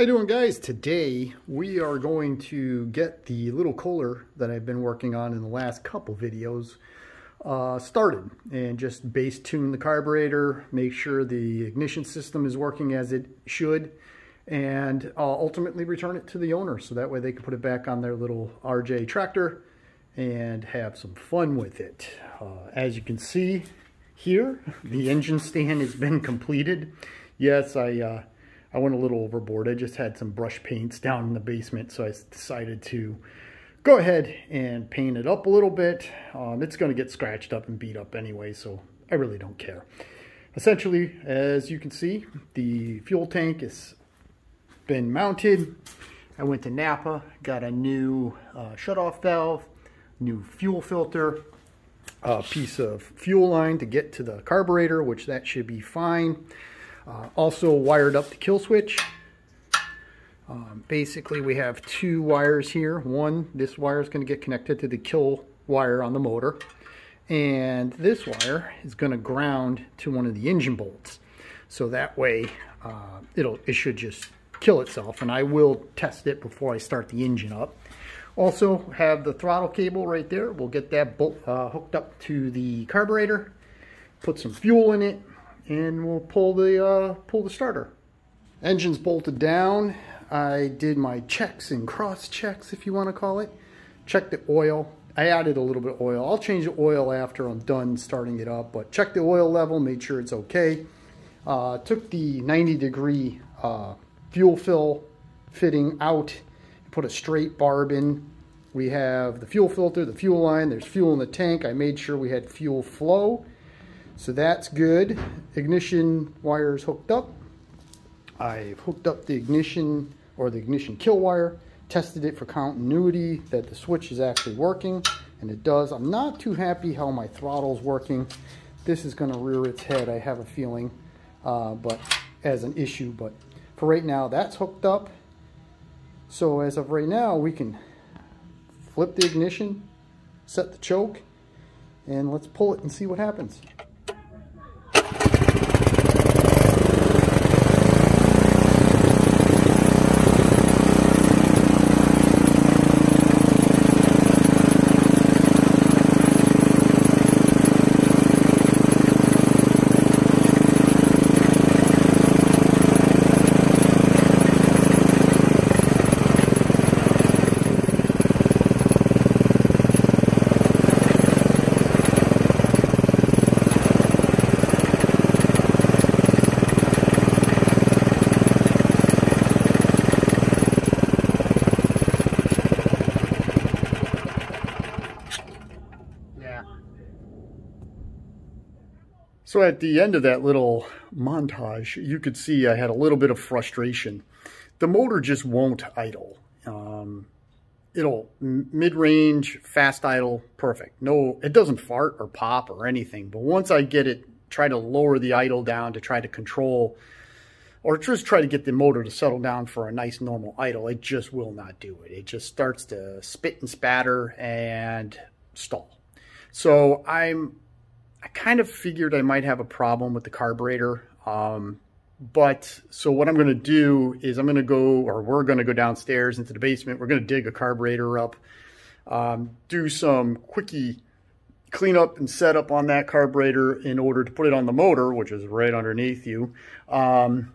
you doing, guys? Today we are going to get the little Kohler that I've been working on in the last couple videos started and just base tune the carburetor, make sure the ignition system is working as it should, and ultimately return it to the owner so that way they can put it back on their little RJ tractor and have some fun with it. As you can see here, the engine stand has been completed. Yes, I went a little overboard. I just had some brush paints down in the basement, so I decided to go ahead and paint it up a little bit. It's going to get scratched up and beat up anyway, so I really don't care. Essentially, as you can see, the fuel tank has been mounted. I went to Napa, got a new shutoff valve, new fuel filter, a piece of fuel line to get to the carburetor, which that should be fine. Also wired up the kill switch. Basically we have two wires here. One, this wire is going to get connected to the kill wire on the motor, and this wire is going to ground to one of the engine bolts, so that way it should just kill itself, and I will test it before I start the engine up. Also have the throttle cable right there. We'll get that bolt hooked up to the carburetor, put some fuel in it, and we'll pull the starter. Engine's bolted down. I did my checks and cross checks, if you want to call it. Check the oil. I added a little bit of oil. I'll change the oil after I'm done starting it up, but check the oil level, made sure it's okay. Took the 90-degree fuel fill fitting out, put a straight barb in. We have the fuel filter, the fuel line, there's fuel in the tank. I made sure we had fuel flow, so that's good. Ignition wires hooked up. I've hooked up the ignition kill wire, tested it for continuity that the switch is actually working, and it does. I'm not too happy how my throttle's working. This is going to rear its head, I have a feeling, but as an issue. But for right now, that's hooked up. So as of right now, we can flip the ignition, set the choke, and let's pull it and see what happens. So at the end of that little montage, you could see I had a little bit of frustration. The motor just won't idle. It'll mid-range, fast idle, perfect. No, it doesn't fart or pop or anything. But once I get it, try to lower the idle down to try to control, or just try to get the motor to settle down for a nice normal idle, it just will not do it. It just starts to spit and spatter and stall. So I kind of figured I might have a problem with the carburetor. So what I'm going to do is we're going to go downstairs into the basement. We're going to dig a carburetor up, do some quickie cleanup and setup on that carburetor in order to put it on the motor, which is right underneath you, and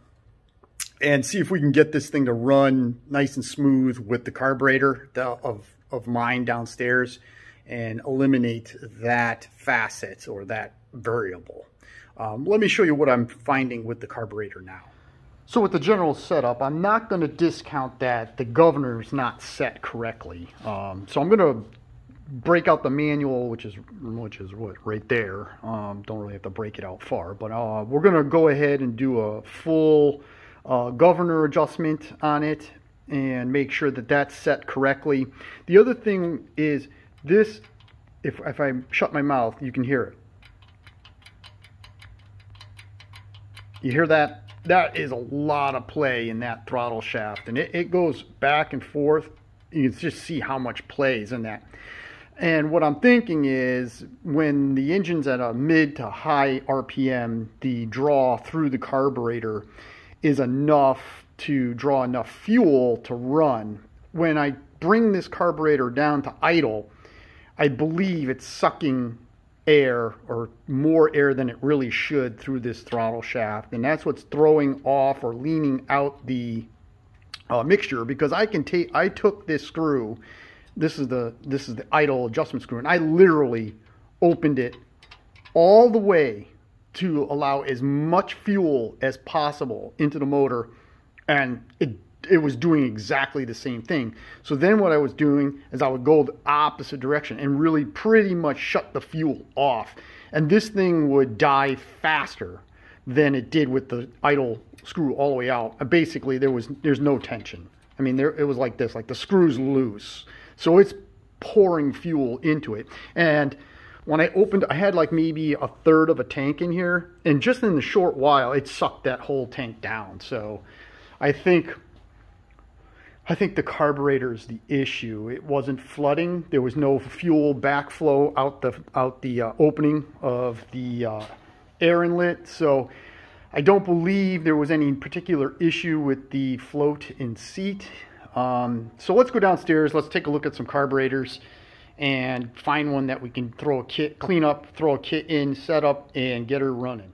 see if we can get this thing to run nice and smooth with the carburetor of mine downstairs, and eliminate that facet or that variable. Let me show you what I'm finding with the carburetor now. So with the general setup, I'm not going to discount that the governor is not set correctly. So I'm going to break out the manual, which is what, right there. Don't really have to break it out far, but we're going to go ahead and do a full governor adjustment on it and make sure that that's set correctly. The other thing is this, if I shut my mouth, you can hear it. You hear that? That is a lot of play in that throttle shaft, and it goes back and forth. You can just see how much play is in that. And what I'm thinking is when the engine's at a mid to high RPM, the draw through the carburetor is enough to draw enough fuel to run. When I bring this carburetor down to idle, I believe it's sucking air, or more air than it really should, through this throttle shaft, and that's what's throwing off or leaning out the mixture. Because I took this screw, this is the idle adjustment screw, and I literally opened it all the way to allow as much fuel as possible into the motor, and it was doing exactly the same thing. So then what I was doing is I would go the opposite direction and really pretty much shut the fuel off, and this thing would die faster than it did with the idle screw all the way out. Basically, there's no tension. I mean, it was like this, like the screw's loose, so it's pouring fuel into it. And when I opened, I had like maybe a third of a tank in here, and just in the short while, it sucked that whole tank down. So I think the carburetor is the issue. It wasn't flooding. There was no fuel backflow out the opening of the air inlet. So I don't believe there was any particular issue with the float in seat. So let's go downstairs. Let's take a look at some carburetors and find one that we can clean up, throw a kit in, set up, and get her running.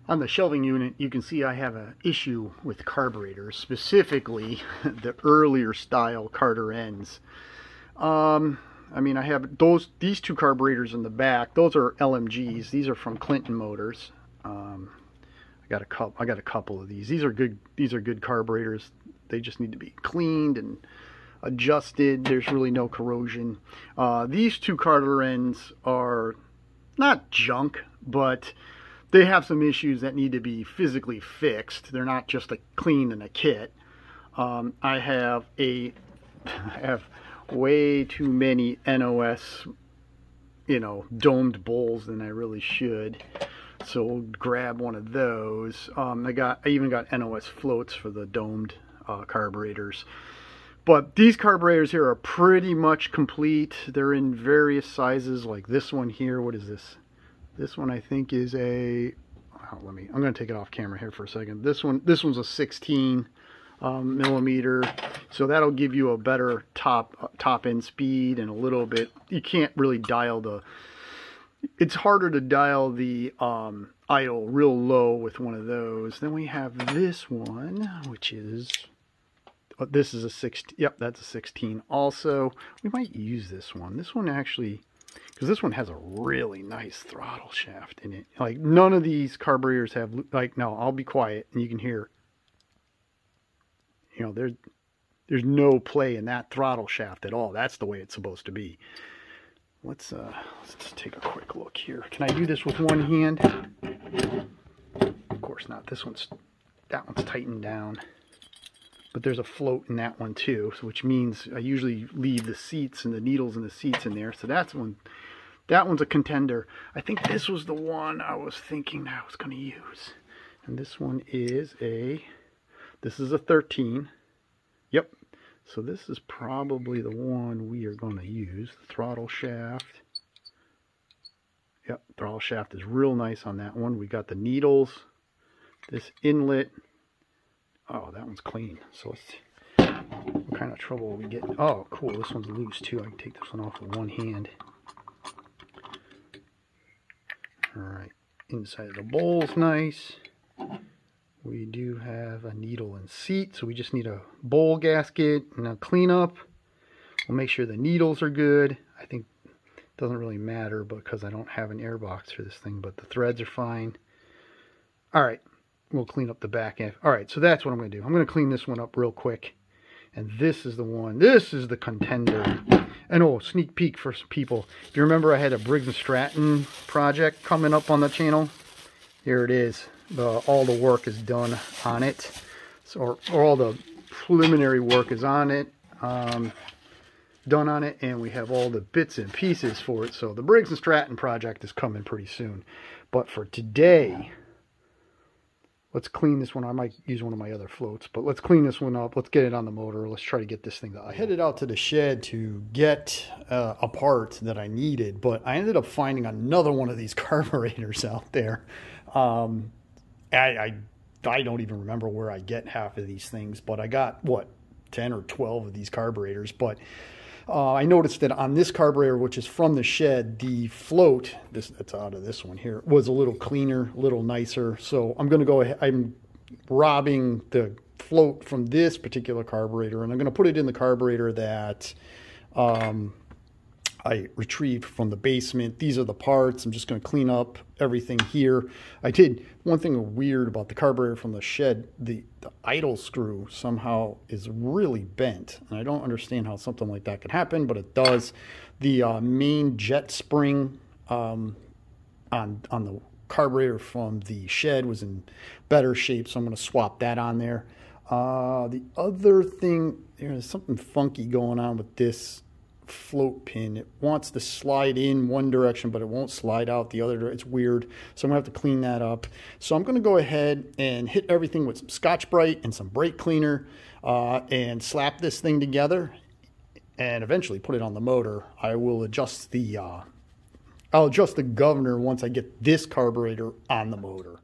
On the shelving unit, you can see I have an issue with carburetors, specifically the earlier style Carter ends. I mean, I have these two carburetors in the back. Those are LMGs. These are from Clinton Motors. I got a couple of these. These are good carburetors. They just need to be cleaned and adjusted. There's really no corrosion. These two Carter ends are not junk, but they have some issues that need to be physically fixed. They're not just a clean in a kit. I have way too many NOS, domed bowls than I really should. So we'll grab one of those. I even got NOS floats for the domed carburetors. But these carburetors here are pretty much complete. They're in various sizes, like this one here. What is this? This one I think is a, I'm going to take it off camera here for a second. This one's a 16 millimeter, so that'll give you a better top end speed, and a little bit, you can't really dial it's harder to dial the idle real low with one of those. Then we have this one, which is, this is a 16, yep, that's a 16 also. We might use this one. This one actually, because this one has a really nice throttle shaft in it. Like, none of these carburetors have, like, no, I'll be quiet and you can hear, there's no play in that throttle shaft at all. That's the way it's supposed to be. Let's just take a quick look here. Can I do this with one hand? Of course not. That one's tightened down. But there's a float in that one too, which means I usually leave the seats and the needles in the seats in there. So that one's a contender. I think this was the one I was thinking I was going to use. And this one is this is a 13. Yep. So this is probably the one we are going to use. The throttle shaft. Yep, throttle shaft is real nice on that one. We got the needles. This inlet. Oh, that one's clean. So what kind of trouble are we getting? Oh, cool. This one's loose too. I can take this one off with one hand. Alright. Inside of the bowl's nice. We do have a needle and seat, so we just need a bowl gasket and a cleanup. We'll make sure the needles are good. I think it doesn't really matter because I don't have an air box for this thing, but the threads are fine. Alright. We'll clean up the back end. Alright, so that's what I'm going to do. I'm going to clean this one up real quick. And this is the one. This is the contender. And oh, sneak peek for some people. If you remember, I had a Briggs & Stratton project coming up on the channel. Here it is. All the work is done on it. So, or all the preliminary work is on it. Done on it. And we have all the bits and pieces for it. So the Briggs & Stratton project is coming pretty soon. But for today, let's clean this one. I might use one of my other floats, but let's clean this one up. Let's get it on the motor. Let's try to get this thing to idle. I headed out to the shed to get a part that I needed, but I ended up finding another one of these carburetors out there. I I don't even remember where I get half of these things, but I got, what, 10 or 12 of these carburetors. But I noticed that on this carburetor, which is from the shed, the float, that's out of this one here, was a little cleaner, a little nicer. So I'm going to go ahead, I'm robbing the float from this particular carburetor, and I'm going to put it in the carburetor that I retrieved from the basement. These are the parts. I'm just going to clean up everything here. I did one thing weird about the carburetor from the shed. The idle screw somehow is really bent, and I don't understand how something like that could happen, but it does. The main jet spring on the carburetor from the shed was in better shape, so I'm going to swap that on there. The other thing, there's something funky going on with this float pin. It wants to slide in one direction, but it won't slide out the other. It's weird, so I'm gonna have to clean that up. So I'm gonna go ahead and hit everything with some Scotch-Brite and some brake cleaner and slap this thing together and eventually put it on the motor. I will adjust the I'll adjust the governor once I get this carburetor on the motor.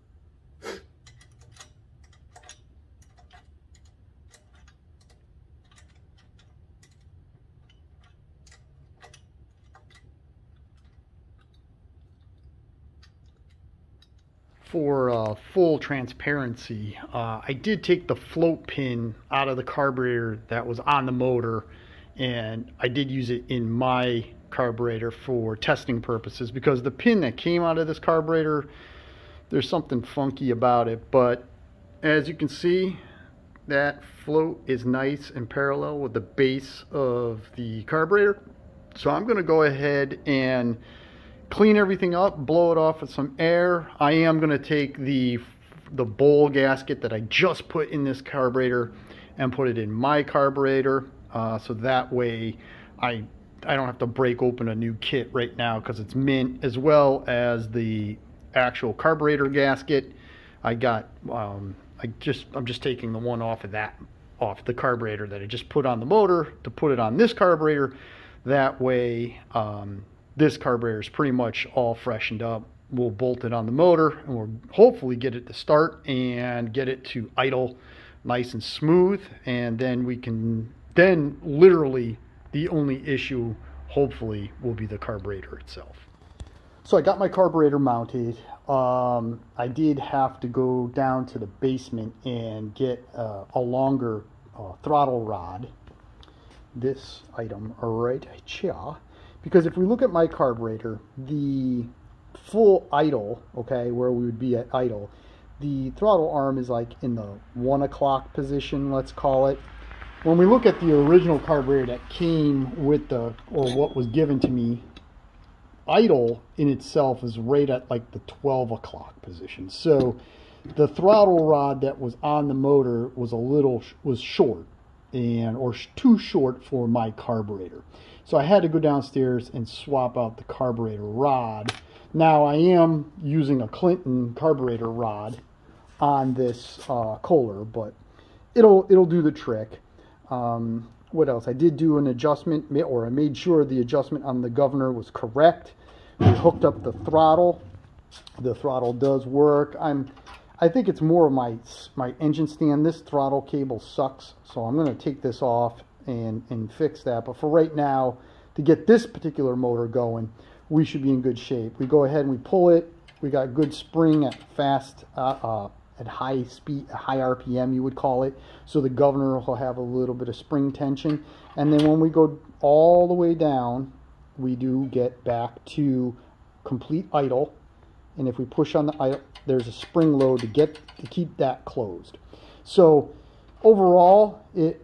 For full transparency, I did take the float pin out of the carburetor that was on the motor, and I did use it in my carburetor for testing purposes, because the pin that came out of this carburetor, there's something funky about it. But as you can see, that float is nice and parallel with the base of the carburetor. So I'm going to go ahead and clean everything up, blow it off with some air. I am going to take the bowl gasket that I just put in this carburetor and put it in my carburetor, so that way I don't have to break open a new kit right now, because it's mint, as well as the actual carburetor gasket. I'm just taking the one off the carburetor that I just put on the motor to put it on this carburetor. That way this carburetor is pretty much all freshened up. We'll bolt it on the motor, and we'll hopefully get it to start and get it to idle nice and smooth. And then we can, literally the only issue hopefully will be the carburetor itself. So I got my carburetor mounted. I did have to go down to the basement and get a longer throttle rod. This item right here. Because if we look at my carburetor, the full idle, okay, where we would be at idle, the throttle arm is like in the 1 o'clock position, let's call it. When we look at the original carburetor that came with or what was given to me, idle in itself is right at like the 12 o'clock position. So the throttle rod that was on the motor was short, or too short for my carburetor. So I had to go downstairs and swap out the carburetor rod. Now I am using a Clinton carburetor rod on this Kohler, but it'll do the trick. What else? I did do an adjustment, or I made sure the adjustment on the governor was correct. We hooked up the throttle. The throttle does work. I think it's more of my engine stand. This throttle cable sucks, so I'm going to take this off and fix that. But for right now, to get this particular motor going, we should be in good shape. We go ahead and we pull it. We got good spring at at high speed, high RPM you would call it, so the governor will have a little bit of spring tension. And then when we go all the way down, we do get back to complete idle. And if we push on the idle, there's a spring load to keep that closed. So overall, it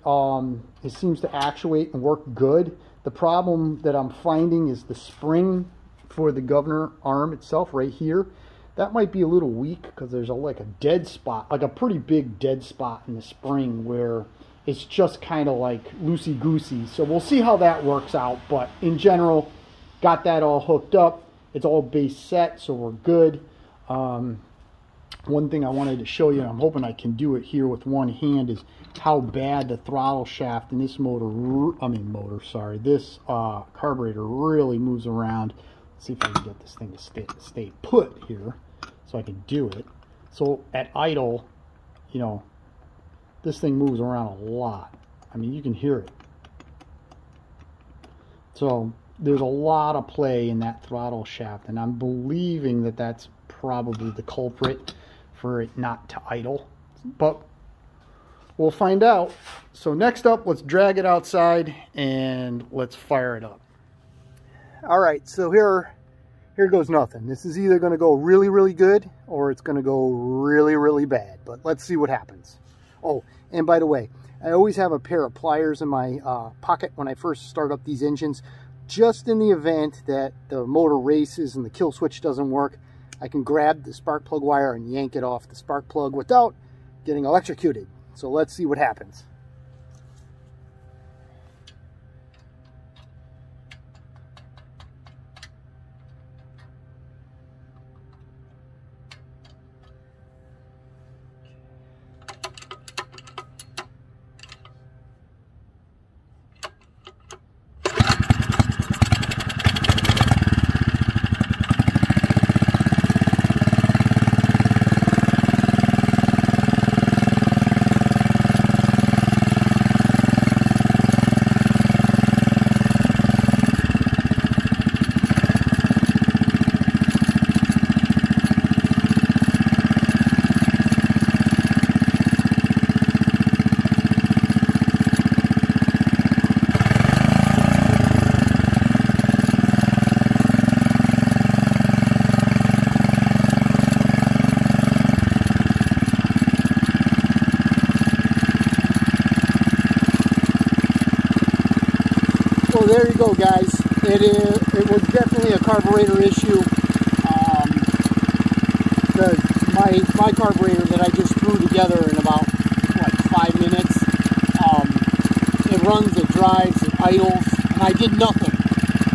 seems to actuate and work good. The problem that I'm finding is the spring for the governor arm itself right here. That might be a little weak, because there's like a dead spot, like a pretty big dead spot in the spring where it's just kind of like loosey-goosey. So we'll see how that works out. But in general, got that all hooked up. It's all base set, so we're good. One thing I wanted to show you, and I'm hoping I can do it here with one hand, is how bad the throttle shaft in this this carburetor really moves around. Let's see if I can get this thing to stay put here so I can do it. So at idle, you know, this thing moves around a lot. I mean, you can hear it. So there's a lot of play in that throttle shaft, and I'm believing that that's probably the culprit for it not to idle. But we'll find out. So next up, let's drag it outside and let's fire it up. All right, so here goes nothing. This is either going to go really, really good or it's going to go really, really bad. But let's see what happens. Oh, and by the way, I always have a pair of pliers in my pocket when I first start up these engines, just in the event that the motor races and the kill switch doesn't work. I can grab the spark plug wire and yank it off the spark plug without getting electrocuted. So let's see what happens. So there you go, guys. It was definitely a carburetor issue. My carburetor that I just threw together in about like 5 minutes. It runs, it drives, it idles, and I did nothing.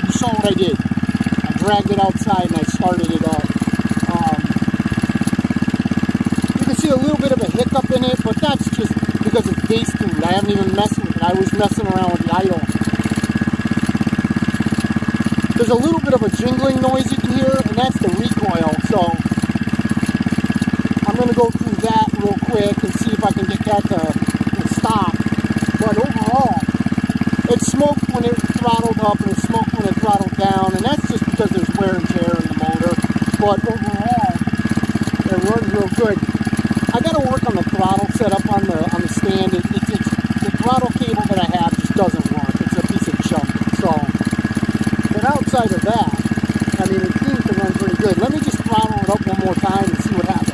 You saw what I did. I dragged it outside and I started it up. You can see a little bit of a hiccup in it, but that's just because it's base tuned. I haven't even messed with it. I was messing around with the idle. There's a little bit of a jingling noise you can hear, and that's the recoil. So I'm going to go through that real quick and see if I can get that to stop. But overall, it smoked when it throttled up and it smoked when it throttled down, and that's just because there's wear and tear in the motor. But overall, it runs real good. I got to work on the throttle setup on the stand. The throttle cable that I have just doesn't work. It's a piece of junk. So, but outside of that, I mean, it seems to run pretty good. Let me just throttle it up one more time and see what happens.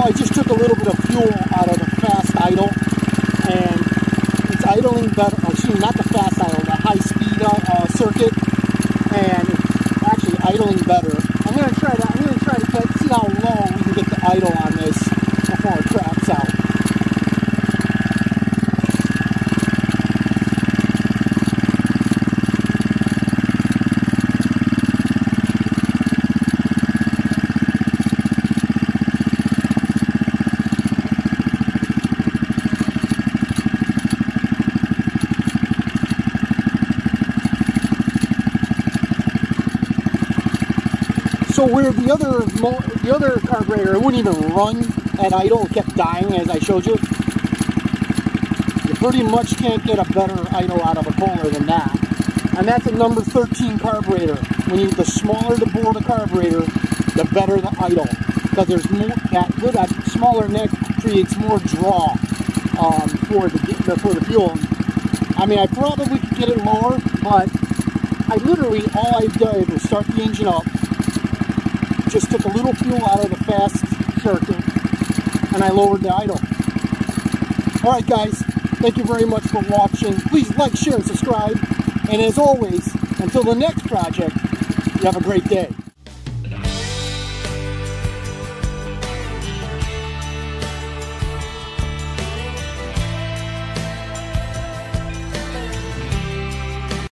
I just took a little bit of fuel out of the fast idle, and it's idling better. Excuse me, not the fast idle, the high speed circuit, and it's actually idling better. I'm going to try to see how low we can get the idle on this before it craps out. So where the other carburetor, it wouldn't even run at idle, it kept dying as I showed you. You pretty much can't get a better idle out of a Kohler than that. And that's a number 13 carburetor. The smaller the bore the carburetor, the better the idle. Because there's more, that smaller neck creates more draw for the fuel. I mean, I probably could get it lower, but all I did was start the engine up, just took a little fuel out of the fast circuit, and I lowered the idle. Alright guys, thank you very much for watching. Please like, share, and subscribe. And as always, until the next project, you have a great day.